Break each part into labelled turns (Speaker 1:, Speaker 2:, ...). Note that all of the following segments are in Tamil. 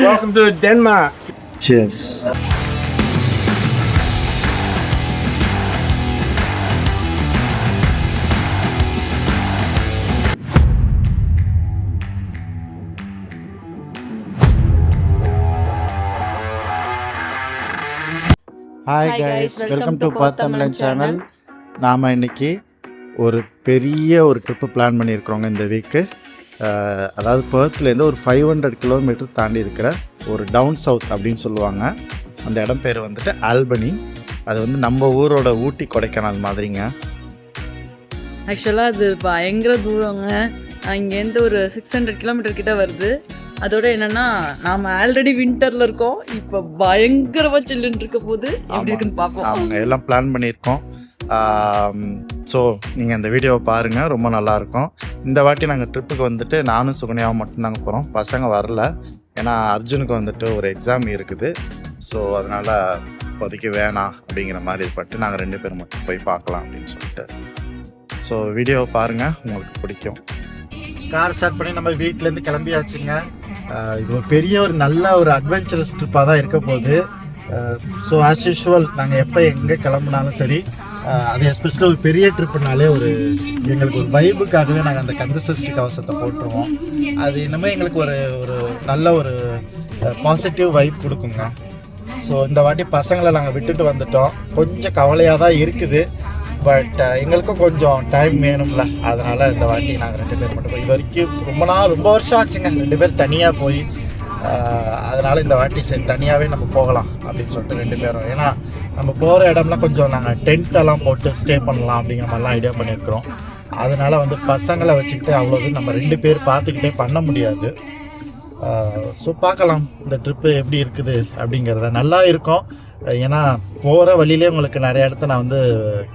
Speaker 1: Welcome to Denmark.
Speaker 2: Cheers. Hi guys, welcome to பார்த்தமிழன் சேனல். நாம் இன்னைக்கு ஒரு பெரிய ஒரு ட்ரிப்பு பிளான் பண்ணியிருக்கிறோங்க இந்த வீக்கு. அதாவது பெர்த்லேருந்து ஒரு 500 கிலோமீட்டர் தாண்டி இருக்கிற ஒரு டவுன் சவுத் அப்படின்னு சொல்லுவாங்க. அந்த இடம் பேர் வந்துட்டு ஆல்பனி. அது வந்து நம்ம ஊரோட ஊட்டி கொடைக்கானல் மாதிரிங்க.
Speaker 3: ஆக்சுவலாக அது பயங்கர தூரங்க. இங்கேருந்து ஒரு 600 கிலோமீட்டர் கிட்ட வருது. அதோட என்னன்னா, நாம் ஆல்ரெடி வின்டரில் இருக்கோம். இப்போ பயங்கரமாக சில்லுன்னு இருக்க போது எப்படி இருக்குன்னு பார்ப்போம்.
Speaker 2: அவங்க எல்லாம் பிளான் பண்ணியிருக்கோம். ஸோ நீங்கள் இந்த வீடியோவை பாருங்கள், ரொம்ப நல்லாயிருக்கும். இந்த வாட்டி நாங்கள் ட்ரிப்புக்கு வந்துட்டு நானும் சுகன்யாவும் மட்டும்தாங்க போகிறோம். பசங்க வரல, ஏன்னா அர்ஜுனுக்கு வந்துட்டு ஒரு எக்ஸாம் இருக்குது. ஸோ அதனால் இப்போதைக்கு வேணாம் அப்படிங்கிற மாதிரி பட்டு நாங்கள் 2 பேர் மட்டும் போய் பார்க்கலாம் அப்படின்னு சொல்லிட்டு. ஸோ வீடியோவை பாருங்கள், உங்களுக்கு பிடிக்கும். கார் ஸ்டார்ட் பண்ணி நம்ம வீட்டிலேருந்து கிளம்பியாச்சுங்க. இது ஒரு பெரிய ஒரு நல்ல ஒரு அட்வென்ச்சரஸ் ட்ரிப்பாக தான் இருக்க போகுது. ஸோ ஆஸ் யூஷுவல் நாங்கள் எப்போ எங்கே கிளம்புனாலும் சரி, அது எஸ்பெஷலி ஒரு பெரிய ட்ரிப்புனாலே ஒரு எங்களுக்கு ஒரு வைபுக்காகவே நாங்கள் அந்த கந்தசஷ்டி கவசத்தை போட்டுருவோம். அது இன்னுமே எங்களுக்கு ஒரு ஒரு நல்ல ஒரு பாசிட்டிவ் வைப் கொடுக்குங்க. ஸோ இந்த வாட்டி பசங்களை நாங்கள் விட்டுட்டு வந்துட்டோம். கொஞ்சம் கவலையாக தான் இருக்குது, பட் எங்களுக்கும் கொஞ்சம் டைம் வேணும்ல. அதனால் இந்த வாட்டி நாங்கள் 2 பேர் மட்டும் போய், இது வரைக்கும் ரொம்ப வருஷம் ஆச்சுங்க 2 பேர் தனியாக போய். அதனால் இந்த வாட்டி சரி தனியாகவே நம்ம போகலாம் அப்படின்னு சொல்லிட்டு 2 பேரும். ஏன்னா நம்ம போகிற இடம்லாம் கொஞ்சம் நாங்கள் டென்ட்டெல்லாம் போட்டு ஸ்டே பண்ணலாம் அப்படிங்கிற மாதிரிலாம் ஐடியா பண்ணியிருக்கிறோம். அதனால் வந்து பசங்களை வச்சுக்கிட்டு அவ்வளோது நம்ம 2 பேர் பார்த்துக்கிட்டே பண்ண முடியாது. ஸோ பார்க்கலாம் இந்த ட்ரிப்பு எப்படி இருக்குது அப்படிங்கிறத. நல்லா இருக்கும், ஏன்னா போகிற வழியிலே உங்களுக்கு நிறைய இடத்த நான் வந்து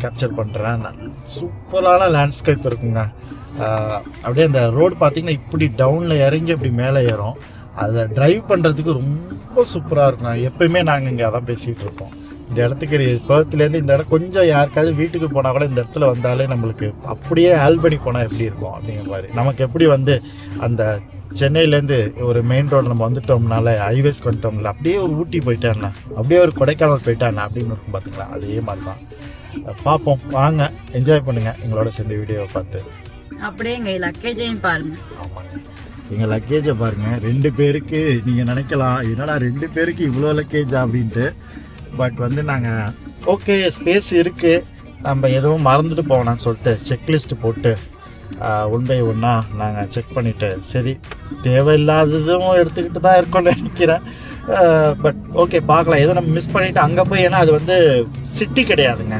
Speaker 2: கேப்சர் பண்ணுறேன். சூப்பரான லேண்ட்ஸ்கேப் இருக்குங்க. அப்படியே அந்த ரோடு பார்த்திங்கன்னா இப்படி டவுனில் இறங்கி அப்படி மேலே ஏறும். அதை ட்ரைவ் பண்ணுறதுக்கு ரொம்ப சூப்பராக இருக்கும். எப்போயுமே நாங்கள் இங்கே அதான் பேசிகிட்டு இருக்கோம். இந்த இடத்துக்கு பெர்த்லேருந்து இந்த இடம் கொஞ்சம் யாருக்காவது வீட்டுக்கு போனால் கூட இந்த இடத்துல வந்தாலே நம்மளுக்கு அப்படியே ஆல்பனி போனால் எப்படி இருக்கும் அப்படிங்கிற மாதிரி. நமக்கு எப்படி வந்து அந்த சென்னையிலேருந்து ஒரு மெயின் ரோடு நம்ம வந்துட்டோம்னால, ஹைவேஸ்க்கு வந்துட்டோம்ல, அப்படியே ஒரு ஊட்டி போயிட்டாண்ணா, அப்படியே ஒரு கொடைக்கானல் போயிட்டாண்ணா அப்படின்னு இருக்கும் பார்த்துங்களா. அதே மாதிரி தான். பார்ப்போம், வாங்க என்ஜாய் பண்ணுங்கள் எங்களோட சேர்ந்து வீடியோவை பார்த்து.
Speaker 3: அப்படியே எங்கள் லக்கேஜையும் பாருங்க.
Speaker 2: ஆமாங்க, எங்கள் லக்கேஜை பாருங்கள். 2 பேருக்கு நீங்கள் நினைக்கலாம் என்னடா 2 பேருக்கு இவ்வளோ லக்கேஜா அப்படின்ட்டு. பட் வந்து நாங்கள் ஓகே ஸ்பேஸ் இருக்குது, நம்ம எதுவும் மறந்துட்டு போகலான்னு சொல்லிட்டு செக்லிஸ்ட்டு போட்டு 1 by 1 நாங்கள் செக் பண்ணிவிட்டு, சரி தேவையில்லாததும் எடுத்துக்கிட்டு தான் இருக்கோம்னு நினைக்கிறேன். பட் ஓகே பார்க்கலாம், எதுவும் நம்ம மிஸ் பண்ணிவிட்டு அங்கே போய், ஏன்னா அது வந்து சிட்டி கிடையாதுங்க,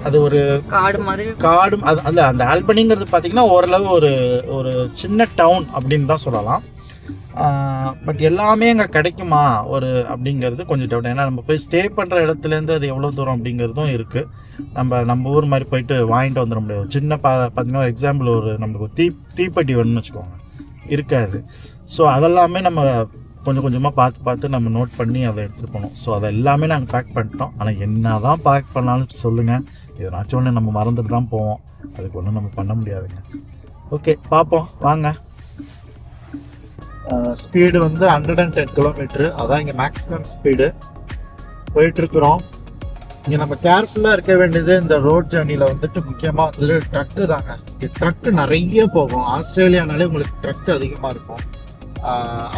Speaker 2: அது ஒரு
Speaker 3: காடு மாதிரி.
Speaker 2: அது அல்ல, அந்த ஆல்பனிங்கிறது பார்த்திங்கன்னா ஓரளவு ஒரு சின்ன டவுன் அப்படின்னு தான் சொல்லலாம். பட் எல்லாமே அங்கே கிடைக்குமா அப்படிங்கிறது கொஞ்சம் டவுட். ஏன்னா நம்ம போய் ஸ்டே பண்ணுற இடத்துலேருந்து அது எவ்வளோ தூரம் அப்படிங்கிறதும் இருக்குது. நம்ம ஊர் மாதிரி போயிட்டு வாங்கிட்டு வந்துட முடியாது. சின்ன பார்த்தீங்கன்னா எக்ஸாம்பிள் நம்மளுக்கு ஒரு தீப்பெட்டி வேணும்னு வச்சுக்கோங்க, இருக்காது. ஸோ அதெல்லாமே நம்ம கொஞ்சம் கொஞ்சமாக பார்த்து நம்ம நோட் பண்ணி அதை எடுத்துகிட்டு போகணும். ஸோ அதை எல்லாமே நாங்கள் பேக் பண்ணிட்டோம். ஆனால் என்ன தான் பேக் பண்ணாலும் சொல்லுங்கள், எதனாச்சும் ஒன்று நம்ம மறந்துட்டு தான் போவோம். அதுக்கு ஒன்றும் நம்ம பண்ண முடியாதுங்க. ஓகே பார்ப்போம் வாங்க. ஸ்பீடு வந்து 110 கிலோமீட்ரு, அதான் இங்கே மேக்ஸிமம் ஸ்பீடு போயிட்டுருக்குறோம். இங்கே நம்ம கேர்ஃபுல்லாக இருக்க வேண்டியது இந்த ரோட் ஜேர்னியில் வந்துட்டு முக்கியமாக வந்துட்டு ட்ரக்கு தாங்க. இங்கே ட்ரக்கு நிறைய போகும். ஆஸ்திரேலியானாலே உங்களுக்கு ட்ரக்கு அதிகமாக இருக்கும்.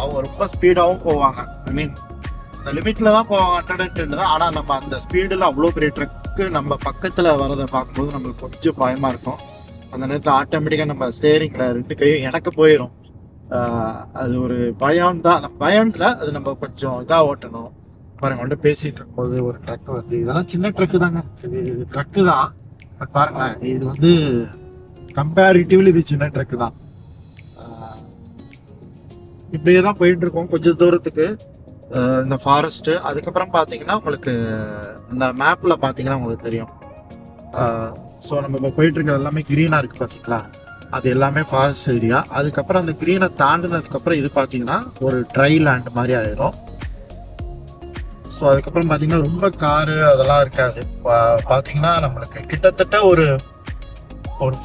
Speaker 2: அவங்க ரொம்ப ஸ்பீடாகவும் போவாங்க. அந்த லிமிட்டில் தான் போவாங்க, 110 தான். ஆனால் நம்ம அந்த ஸ்பீடில் அவ்வளோ பெரிய ட்ரக்கு நம்ம பக்கத்தில் வரதை பார்க்கும்போது நம்மளுக்கு கொஞ்சம் பயமாக இருக்கும். அந்த நேரத்தில் ஆட்டோமேட்டிக்காக நம்ம ஸ்டேரிங்கில் 2 கையும் எனக்கு போயிடும். அது ஒரு பயம் தான். நம்ம பயம் இல்லை, அது நம்ம கொஞ்சம் இதாக ஓட்டணும். பாருங்க, வந்துட்டு பேசிகிட்டு இருக்கும்போது ஒரு ட்ரக் வருது. இதெல்லாம் சின்ன ட்ரக்கு தாங்க, இது ட்ரக்கு தான். பட் பாருங்களேன், இது வந்து கம்பேரிட்டிவ்லி இது சின்ன ட்ரக்கு தான். இப்படியே தான் போயிட்டுருக்கோம் கொஞ்சம் தூரத்துக்கு. இந்த ஃபாரஸ்ட்டு, அதுக்கப்புறம் பார்த்தீங்கன்னா உங்களுக்கு இந்த மேப்பில் பார்த்தீங்கன்னா உங்களுக்கு தெரியும். ஸோ நம்ம இப்போ போயிட்டுருக்க எல்லாமே க்ரீனாக இருக்குது பார்த்தீங்களா, அது எல்லாமே ஃபாரஸ்ட் ஏரியா. அதுக்கப்புறம் அந்த க்ரீனை தாண்டினதுக்கப்புறம் இது பார்த்தீங்கன்னா ஒரு ட்ரை லேண்ட் மாதிரி ஆயிரும். ஸோ அதுக்கப்புறம் பார்த்தீங்கன்னா ரொம்ப காரு அதெல்லாம் இருக்காது. பார்த்தீங்கன்னா நம்மளுக்கு கிட்டத்தட்ட ஒரு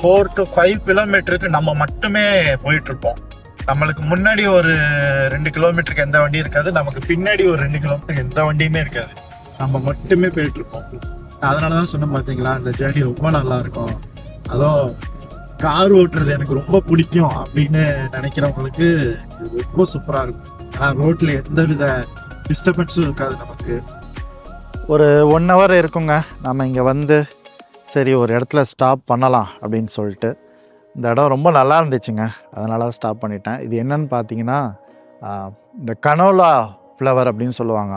Speaker 2: 4 to 5 கிலோமீட்டருக்கு நம்ம மட்டுமே போயிட்டுருப்போம். நம்மளுக்கு முன்னாடி ஒரு 2 கிலோமீட்டருக்கு எந்த வண்டியும் இருக்காது, நமக்கு பின்னாடி ஒரு 2 கிலோமீட்டருக்கு எந்த வண்டியுமே இருக்காது, நம்ம மட்டுமே போயிட்டு இருப்போம். அதனால தான் சொன்னேன் பார்த்தீங்களா, அந்த ஜேர்னி ரொம்ப நல்லா இருக்கும். அதுவும் கார் ஓட்டுறது எனக்கு ரொம்ப பிடிக்கும் அப்படின்னு நினைக்கிறவங்களுக்கு இது ரொம்ப சூப்பராக இருக்கும். ஏன்னா ரோட்டில் எந்த வித டிஸ்டர்பன்ஸும் இருக்காது. நமக்கு ஒரு 1 hour இருக்குங்க. நம்ம இங்கே வந்து சரி ஒரு இடத்துல ஸ்டாப் பண்ணலாம் அப்படின்னு சொல்லிட்டு, இந்த இடம் ரொம்ப நல்லா இருந்துச்சுங்க, அதனால ஸ்டாப் பண்ணிட்டேன். இது என்னன்னு பார்த்தீங்கன்னா இந்த கனோலா ஃப்ளவர் அப்படின்னு சொல்லுவாங்க.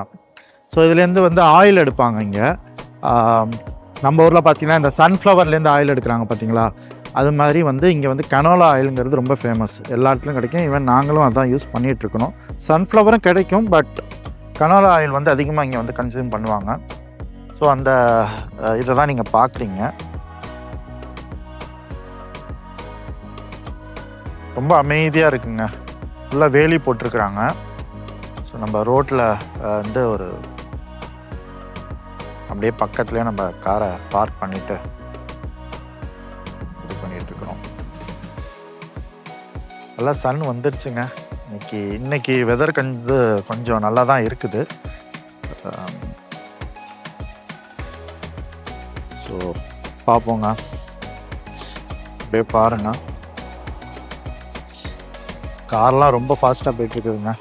Speaker 2: ஸோ இதுலேருந்து வந்து ஆயில் எடுப்பாங்க இங்கே. நம்ம ஊரில் பார்த்தீங்கன்னா இந்த சன்ஃப்ளவர்லேருந்து ஆயில் எடுக்கிறாங்க பார்த்தீங்களா, அது மாதிரி வந்து இங்கே வந்து கனோலா ஆயிலுங்கிறது ரொம்ப ஃபேமஸ். எல்லா இடத்துலையும் கிடைக்கும். ஈவன் நாங்களும் அதான் யூஸ் பண்ணிகிட்ருக்கணும். சன்ஃப்ளவரும் கிடைக்கும், பட் கனோலா ஆயில் வந்து அதிகமாக இங்கே வந்து கன்சியூம் பண்ணுவாங்க. ஸோ அந்த இதை தான் நீங்கள் பார்க்குறீங்க. ரொம்ப அமைதியாக இருக்குங்க. ஃபுல்லாக வேலி போட்டிருக்குறாங்க. ஸோ நம்ம ரோட்டில் வந்து ஒரு அப்படியே பக்கத்துலேயே நம்ம காரை பார்க் பண்ணிவிட்டு இது பண்ணிகிட்ருக்குறோம். நல்லா சன் வந்துடுச்சுங்க. இன்னைக்கு வெதர் கொஞ்சம் நல்லா தான் இருக்குது. ஸோ பார்ப்போங்க, அப்படியே பாருங்க. கார்லாம் ரொம்ப ஃபாஸ்ட்டாக போயிட்டுருக்குதுங்க.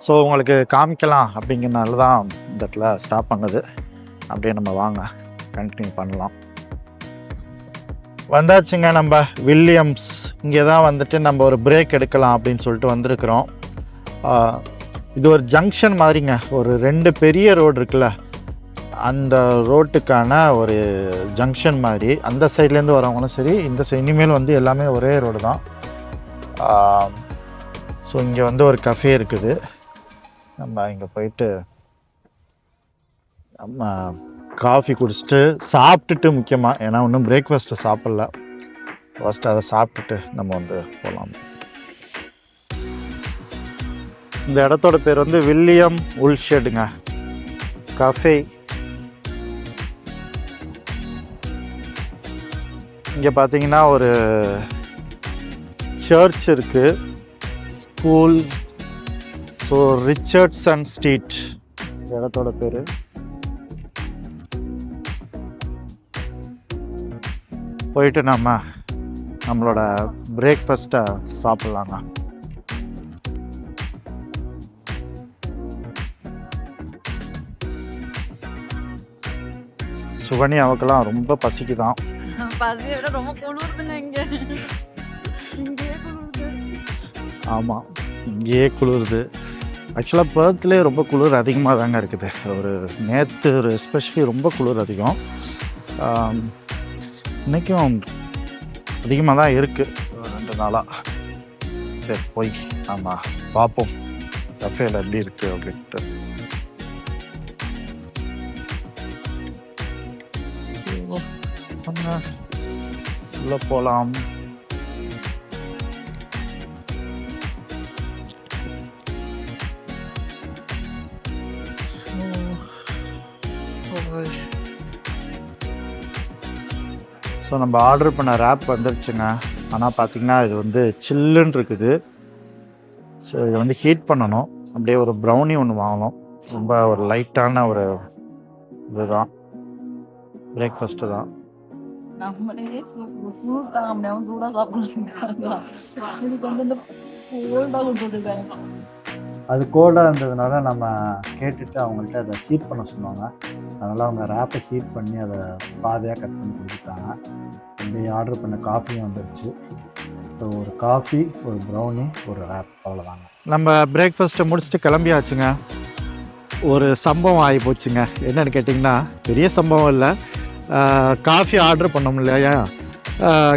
Speaker 2: ஸோ உங்களுக்கு காமிக்கலாம் அப்படிங்கிறனால தான் இந்த இடத்துல ஸ்டாப் பண்ணது. அப்படியே நம்ம வாங்க கண்டினியூ பண்ணலாம். வந்தாச்சுங்க நம்ம வில்லியம்ஸ். இங்கே தான் வந்துட்டு நம்ம ஒரு பிரேக் எடுக்கலாம் அப்படின்னு சொல்லிட்டு வந்திருக்கிறோம். இது ஒரு ஜங்ஷன் மாதிரிங்க. ஒரு 2 பெரிய ரோடு இருக்குல்ல, அந்த ரோட்டுக்கான ஒரு ஜங்ஷன் மாதிரி. அந்த சைட்லேருந்து வரவங்களும் சரி, இந்த சைடு இனிமேல் வந்து எல்லாமே ஒரே ரோடு தான். ஸோ இங்கே வந்து ஒரு கஃபே இருக்குது. நம்ம இங்கே போயிட்டு நம்ம காஃபி குடிச்சிட்டு சாப்பிட்டுட்டு, முக்கியமாக ஏன்னா இன்னும் பிரேக்ஃபாஸ்ட்டு சாப்பிட்ல, ஃபஸ்ட்டு அதை சாப்பிட்டுட்டு நம்ம வந்து போகலாம். இந்த இடத்தோட பேர் வந்து வில்லியம் உல்ஷெட்டுங்க கஃபே. இங்கே பார்த்தீங்கன்னா ஒரு சர்ச் இருக்குது, ஸ்கூல். ஸோ ரிச்சர்ட்சன் ஸ்ட்ரீட் இடத்தோட பேர். போயிட்டு நம்மளோட பிரேக்ஃபாஸ்ட்டை சாப்பிட்லாங்க. சுகனி அவக்கெல்லாம் ரொம்ப பசிக்குதான்.
Speaker 3: ரொம்ப குளிருதுங்க இங்கே.
Speaker 2: ஆமாம், இங்கேயே குளிருது. ஆக்சுவலாக பெர்த்லேயே ரொம்ப குளிர் அதிகமாக தாங்க இருக்குது. நேற்று எஸ்பெஷலி ரொம்ப குளிர் அதிகம். இன்றைக்கும் அதிகமாக தான் இருக்குது 2 நாளாக. சரி போய் நம்ம பார்ப்போம் கஃபேல எப்படி இருக்குது அப்படின்ட்டு. உள்ளே போகலாம். ஸோ நம்ம ஆர்டர் பண்ண ரேப் வந்துருச்சுங்க. ஆனால் பார்த்திங்கன்னா இது வந்து சில்லுன்னு இருக்குது. ஸோ இதை வந்து ஹீட் பண்ணணும். அப்படியே ஒரு ப்ரௌனி ஒன்று வாங்கணும். ரொம்ப ஒரு லைட்டான ஒரு இதுதான், பிரேக்ஃபாஸ்ட்டு தான். அது கோல்டாக இருந்ததுனால நம்ம கேட்டுட்டு அவங்கள்ட்ட அதை ஹீட் பண்ண சொன்னாங்க. அதனால் அவங்க ரேப்பை ஹீட் பண்ணி அதை பாதையாக கட் பண்ணி கொடுத்துட்டாங்க. அப்படியே ஆர்டர் பண்ண காஃபியும் வந்துடுச்சு. ஸோ ஒரு காஃபி, ஒரு ப்ரௌனி, ஒரு ரேப், அவ்வளோதாங்க. நம்ம பிரேக்ஃபாஸ்ட்டை முடிச்சுட்டு கிளம்பியாச்சுங்க. ஒரு சம்பவம் ஆகி போச்சுங்க. என்னென்னு கேட்டிங்கன்னா, பெரிய சம்பவம் இல்லை. காஃபி ஆர்டர் பண்ணோம் இல்லையா,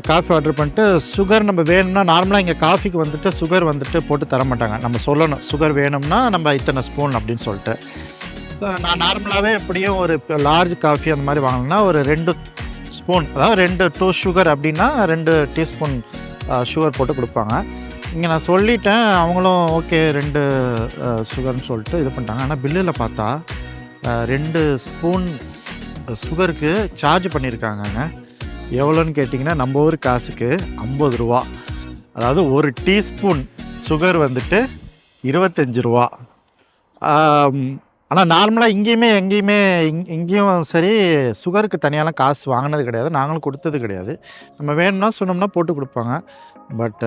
Speaker 2: காஃபி ஆர்டர் பண்ணிட்டு சுகர் நம்ம வேணும்னா, நார்மலாக இங்கே காஃபிக்கு வந்துட்டு சுகர் வந்துட்டு போட்டு தர மாட்டாங்க. நம்ம சொல்லணும் சுகர் வேணும்னா நம்ம இத்தனை ஸ்பூன் அப்படின்னு சொல்லிட்டு. நான் நார்மலாகவே எப்படியும் ஒரு லார்ஜ் காஃபி அந்த மாதிரி வாங்கினா ஒரு 2 ஸ்பூன், அதாவது 2 சுகர் அப்படின்னா 2 டீஸ்பூன் சுகர் போட்டு கொடுப்பாங்க. இங்கே நான் சொல்லிட்டேன், அவங்களும் ஓகே 2 சுகர்னு சொல்லிட்டு இது பண்ணிட்டாங்க. ஆனால் பில்லில் பார்த்தா 2 ஸ்பூன் சுகருக்கு சார்ஜ் பண்ணியிருக்காங்கங்க. எவ்வளோன்னு கேட்டிங்கன்னா நம்ம ஊர் காசுக்கு 50 ரூபா. அதாவது ஒரு டீஸ்பூன் சுகர் வந்துட்டு 25 ரூபா. ஆனால் நார்மலாக எங்கேயும் சரி சுகருக்கு தனியாலாம் காசு வாங்கினது கிடையாது, நாங்களும் கொடுத்தது கிடையாது. நம்ம வேணும்னா சொன்னோம்னா போட்டு கொடுப்பாங்க. பட்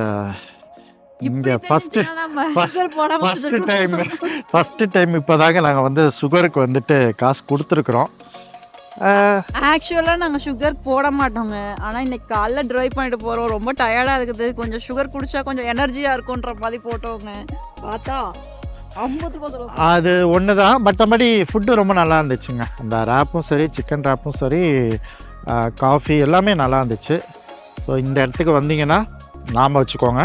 Speaker 2: இங்கே ஃபஸ்ட்டு டைம் இப்போ தாங்க நாங்கள் வந்து சுகருக்கு வந்துட்டு காசு கொடுத்துருக்குறோம்.
Speaker 3: ஆக்சுவலாக நாங்கள் சுகர் போட மாட்டோங்க. ஆனால் இன்னைக்கு காலைல ட்ரைவ் பண்ணிட்டு போகிறோம், ரொம்ப டயர்டாக இருக்குது, கொஞ்சம் சுகர் குடிச்சா கொஞ்சம் எனர்ஜியாக இருக்குன்ற மாதிரி போட்டோங்க. பார்த்தா 50
Speaker 2: அது ஒன்று தான். மற்றபடி ஃபுட்டு ரொம்ப நல்லா இருந்துச்சுங்க. அந்த ரேப்பும் சரி, சிக்கன் ரேப்பும் சரி, காஃபி எல்லாமே நல்லா இருந்துச்சு. ஸோ இந்த இடத்துக்கு வந்தீங்கன்னா நாம் வச்சுக்கோங்க,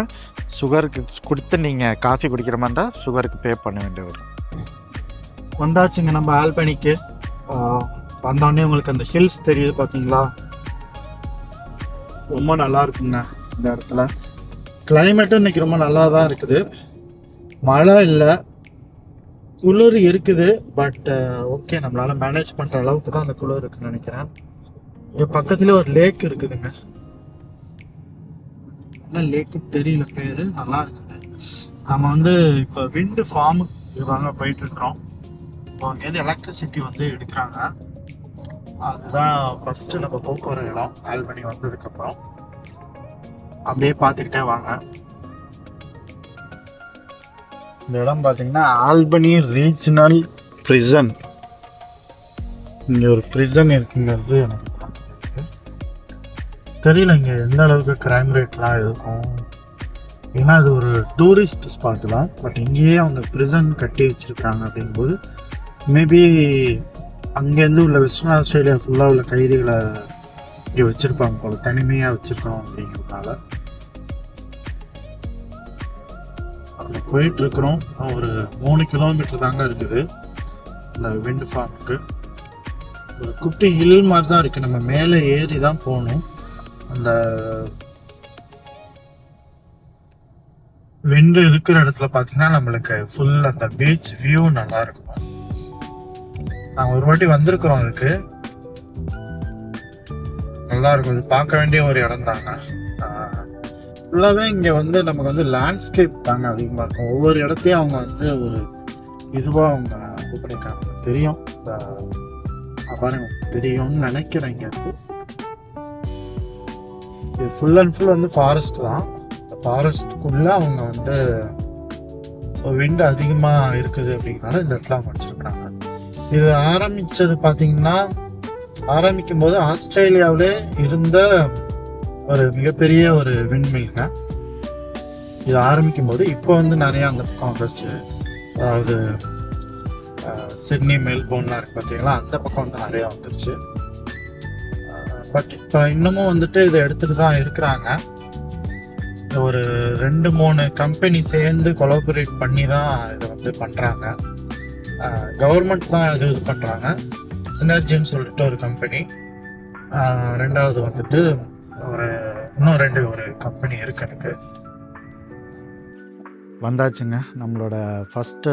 Speaker 2: சுகருக்கு கொடுத்து நீங்கள் காஃபி குடிக்கிற மாதிரி இருந்தால் சுகருக்கு பே பண்ண வேண்டிய வரும். வந்தாச்சுங்க நம்ம ஆல்பனிக்கு. வந்தோடனே உங்களுக்கு அந்த ஹில்ஸ் தெரியுது பார்த்தீங்களா, ரொம்ப நல்லா இருக்குங்க இந்த இடத்துல. கிளைமேட்டும் இன்றைக்கி ரொம்ப நல்லா தான் இருக்குது. மழை இல்லை, குளிர் இருக்குது. பட் ஓகே, நம்மளால் மேனேஜ் பண்ணுற அளவுக்கு தான் அந்த குளிர் இருக்குன்னு நினைக்கிறேன். இங்கே பக்கத்துலேயே ஒரு லேக் இருக்குதுங்க. லேக்கு தெரியல பேர், நல்லா இருக்குது. நம்ம வந்து இப்போ விண்டு ஃபார்முக்கு தாங்க போயிட்டுருக்குறோம். இப்போ அங்கேருந்து எலக்ட்ரிசிட்டி வந்து எடுக்கிறாங்க. அதுதான் ஃபஸ்ட்டு நம்ம போக்குவர இடம். ஆல்பனி வந்ததுக்கப்புறம் அப்படியே பார்த்துக்கிட்டே வாங்க. இந்த இடம் பார்த்தீங்கன்னா ஆல்பனி ரீஜனல் ப்ரிசன். இங்கே ஒரு ப்ரிசன் இருக்குங்கிறது எனக்கு தெரியல இங்கே எந்த அளவுக்கு க்ரைம் ரேட்லாம் இருக்கும். ஏன்னா அது ஒரு டூரிஸ்ட் ஸ்பாட்டு தான். பட் இங்கேயே அவங்க ப்ரிசன் கட்டி வச்சுருக்காங்க. அப்படிங்கும்போது மேபி அங்கேருந்து உள்ள வெஸ்டர்ன் ஆஸ்திரேலியா ஃபுல்லாக உள்ள கைதிகளை இங்கே வச்சுருப்பாங்க போல, தனிமையாக வச்சுருக்கணும் அப்படிங்கிறதுனால. அங்கே போயிட்டுருக்குறோம். ஒரு 3 கிலோமீட்டர் தாங்க இருக்குது இந்த விண்டு ஃபார்முக்கு. ஒரு குட்டி ஹில் மாதிரி தான் இருக்குது. நம்ம மேலே ஏறி தான் போகணும். அந்த விண்டு இருக்கிற இடத்துல பார்த்தீங்கன்னா நம்மளுக்கு ஃபுல் அந்த பீச் வியூ நல்லா இருக்கும். நாங்கள் ஒரு வாட்டி வந்திருக்கிறோம், அதுக்கு நல்லா இருக்கும். இது பார்க்க வேண்டிய ஒரு இடம் தாங்க. ஃபுல்லாகவே இங்கே வந்து நமக்கு வந்து லேண்ட்ஸ்கேப் தாங்க அதிகமாக இருக்கும். ஒவ்வொரு இடத்தையும் அவங்க வந்து ஒரு இதுவாக அவங்க இது பண்ணியிருக்காங்க. தெரியும் பாருங்க, தெரியும்னு நினைக்கிறேன். இங்கே இது ஃபுல் அண்ட் ஃபுல் வந்து ஃபாரஸ்ட் தான். இந்த ஃபாரஸ்ட்டுக்குள்ளே அவங்க வந்து விண்டு அதிகமாக இருக்குது அப்படிங்கிறனால இந்த இடத்துல அவங்க வச்சுருக்குறாங்க. இது ஆரம்பித்தது பார்த்தீங்கன்னா, ஆரம்பிக்கும் போது ஆஸ்திரேலியாவிலே இருந்த ஒரு மிகப்பெரிய ஒரு விண்மில்ங்க. இது ஆரம்பிக்கும் போது இப்போ வந்து நிறையா அந்த பக்கம் வந்துருச்சு. அதாவது சிட்னி, மெல்போர்ன்லாம் இருக்குது பார்த்தீங்களா, அந்த பக்கம் வந்து நிறையா வந்துருச்சு. பட் இப்போ இன்னமும் வந்துட்டு இதை எடுத்துகிட்டு தான் இருக்கிறாங்க. ஒரு 2-3 கம்பெனி சேர்ந்து கொலாபரேட் பண்ணி தான் இதை வந்து பண்ணுறாங்க. கவர்மெண்ட் தான் இது பண்ணுறாங்க. சினர்ஜின்னு சொல்லிட்டு ஒரு கம்பெனி, ரெண்டாவது வந்துட்டு இன்னும் 2 கம்பெனி இருக்கு. எனக்கு வந்தாச்சுங்க நம்மளோட ஃபஸ்ட்டு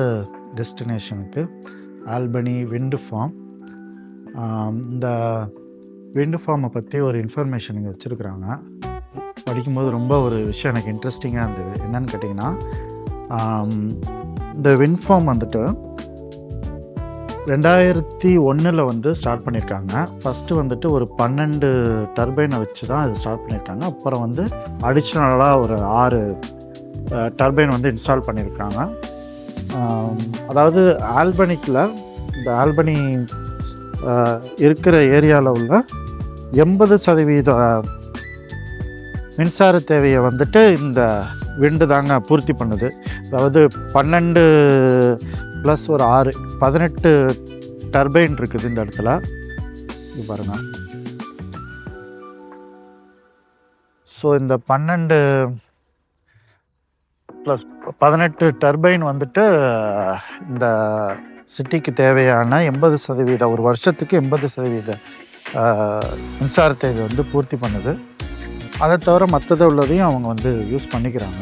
Speaker 2: டெஸ்டினேஷனுக்கு, ஆல்பனி விண்டு ஃபார்ம். இந்த விண்டு ஃபார்மை பற்றி ஒரு இன்ஃபர்மேஷன் இங்கே வச்சுருக்குறாங்க. படிக்கும்போது ரொம்ப ஒரு விஷயம் எனக்கு இன்ட்ரெஸ்டிங்காக இருந்தது. என்னன்னு கேட்டிங்கன்னா, இந்த விண்ட் ஃபார்ம் வந்துட்டு 2001 வந்து ஸ்டார்ட் பண்ணியிருக்காங்க. ஃபஸ்ட்டு வந்துட்டு ஒரு 12 டர்பைனை வச்சு தான் இது ஸ்டார்ட் பண்ணியிருக்காங்க. அப்புறம் வந்து அடிஷ்னலாக ஒரு 6 டர்பைன் வந்து இன்ஸ்டால் பண்ணியிருக்காங்க. அதாவது ஆல்பனிக்கில், இந்த ஆல்பனி இருக்கிற ஏரியாவில் உள்ள 80% மின்சார தேவையை வந்துட்டு இந்த விண்டு தாங்க பூர்த்தி பண்ணுது. அதாவது 12 + ஒரு 6 18 டர்பைன் இருக்குது இந்த இடத்துல. இது பாருங்க. ஸோ இந்த 12 + 18 டர்பைன் வந்துட்டு இந்த சிட்டிக்கு தேவையான 80%, ஒரு வருஷத்துக்கு 80% மின்சார தேவை வந்து பூர்த்தி பண்ணுது. அதை தவிர மற்றது உள்ளதையும் அவங்க வந்து யூஸ் பண்ணிக்கிறாங்க.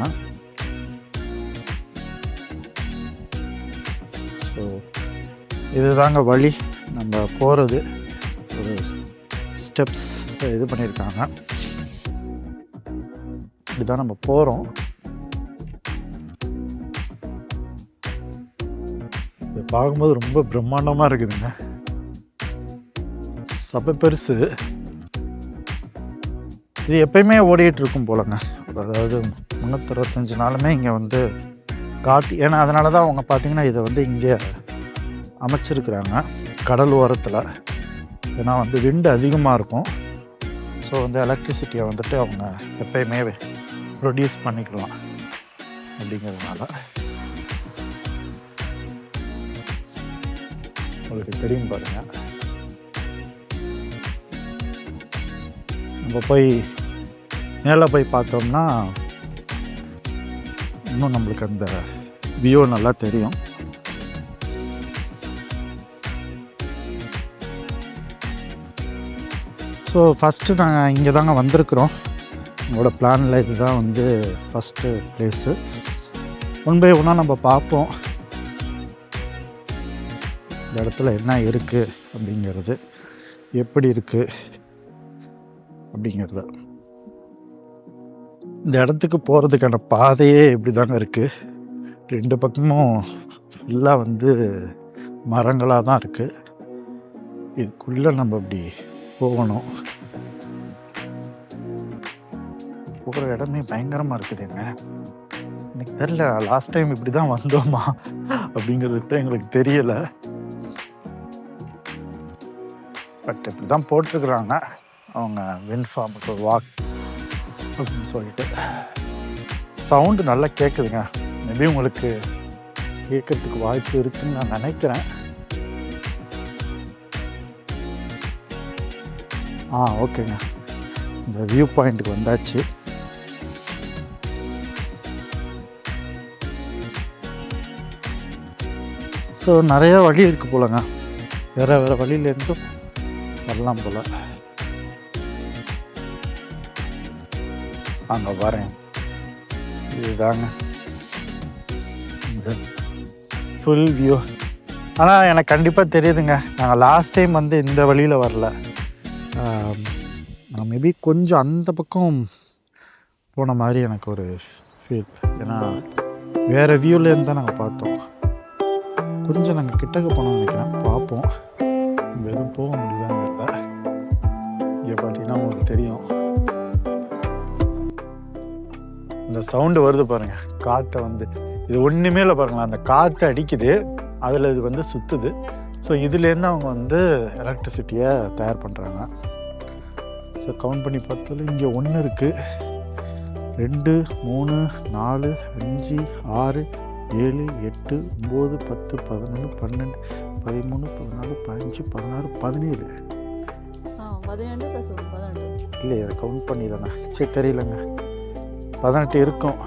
Speaker 2: ஸோ இதுதாங்க வழி நம்ம போகிறது. ஒரு ஸ்டெப்ஸ் இது பண்ணியிருக்காங்க. இதுதான் நம்ம போகிறோம். இது பார்க்கும்போது ரொம்ப பிரம்மாண்டமாக இருக்குதுங்க. சபை பெருசு. இது எப்பயுமே ஓடிட்டு இருக்கும் போலங்க. அதாவது 365 நாளுமே இங்கே வந்து காற்று. ஏன்னா அதனால தான் அவங்க பார்த்திங்கன்னா இதை வந்து இங்கே அமைச்சிருக்கிறாங்க கடல் ஓரத்தில். ஏன்னா வந்து விண்டு அதிகமாக இருக்கும். ஸோ வந்து எலக்ட்ரிசிட்டியை வந்துட்டு அவங்க எப்பயுமே ப்ரொடியூஸ் பண்ணிக்கலாம் அப்படிங்கிறதுனால. உங்களுக்கு தெரியும் பாருங்கள். நம்ம போய் நேரில் போய் பார்த்தோம்னா இன்னும் நம்மளுக்கு அந்த வியூ நல்லா தெரியும். ஸோ ஃபஸ்ட்டு நாங்கள் இங்கே தாங்க வந்திருக்கிறோம். எங்களோட பிளானில் இதுதான் வந்து ஃபஸ்ட்டு ப்ளேஸு. ஒன் பை ஒன்னாக நம்ம பார்ப்போம் இந்த இடத்துல என்ன இருக்குது அப்படிங்கிறது, எப்படி இருக்குது அப்படிங்கிறது. இந்த இடத்துக்கு போகிறதுக்கான பாதையே இப்படி தாங்க இருக்குது. 2 பக்கமும் ஃபுல்லாக வந்து மரங்களாக தான் இருக்குது. இதுக்குள்ளே நம்ம இப்படி போகணும். போகிற இடமே பயங்கரமாக இருக்குதுங்க. எனக்கு தெரியல லாஸ்ட் டைம் இப்படி தான் வந்தோமா அப்படிங்கிறது கூட எங்களுக்கு தெரியலை. பட் இப்படி தான் போட்டிருக்குறாங்க அவங்க விண்ட் ஃபார்முக்கு வாக் அப்படின்னு சொல்லிட்டு. சவுண்டு நல்லா கேட்குதுங்க. மேபி உங்களுக்கு கேட்கறதுக்கு வாய்ப்பு இருக்குதுன்னு நான் நினைக்கிறேன். ஓகேங்க. இந்த வியூ பாயிண்ட்டுக்கு வந்தாச்சு. ஸோ நிறையா வழி இருக்குது போலங்க. வேறு வழியிலேருந்தும் வரலாம் போல். அங்கே வரேன். இதுதாங்க இந்த ஃபுல் வியூ. ஆனால் எனக்கு கண்டிப்பாக தெரியுதுங்க, நாங்கள் லாஸ்ட் டைம் வந்து இந்த வழியில் வரல. நான் மேபி கொஞ்சம் அந்த பக்கம் போன மாதிரி எனக்கு ஒரு ஃபீல். ஏன்னா வேறு வியூலேருந்து தான் நாங்கள் பார்த்தோம். கொஞ்சம் நாங்கள் கிட்டக்க போனோம்னு நினைக்கிறேன். பார்ப்போம். நம்ம எதுவும் போக முடியலங்கிறத. இங்கே பார்த்தீங்கன்னா உங்களுக்கு தெரியும் இந்த சவுண்டு வருது பாருங்கள். காற்றை வந்து இது ஒன்றுமே இல்லை பாருங்களேன். அந்த காற்று அடிக்குது, அதில் இது வந்து சுற்றுது. ஸோ இதுலேருந்து அவங்க வந்து எலக்ட்ரிசிட்டியை தயார் பண்ணுறாங்க. ஸோ கவுண்ட் பண்ணி பார்த்தாலும் இங்கே 1 இருக்குது, 2, 3, 4, 5, 6, 7, 8, 9, 10, 11, 12, 13, 14, 15, 16, 17. இல்லையே அதை கவுண்ட் பண்ணிடலண்ணா. சரி தெரியலங்க. 18 இருக்கும்.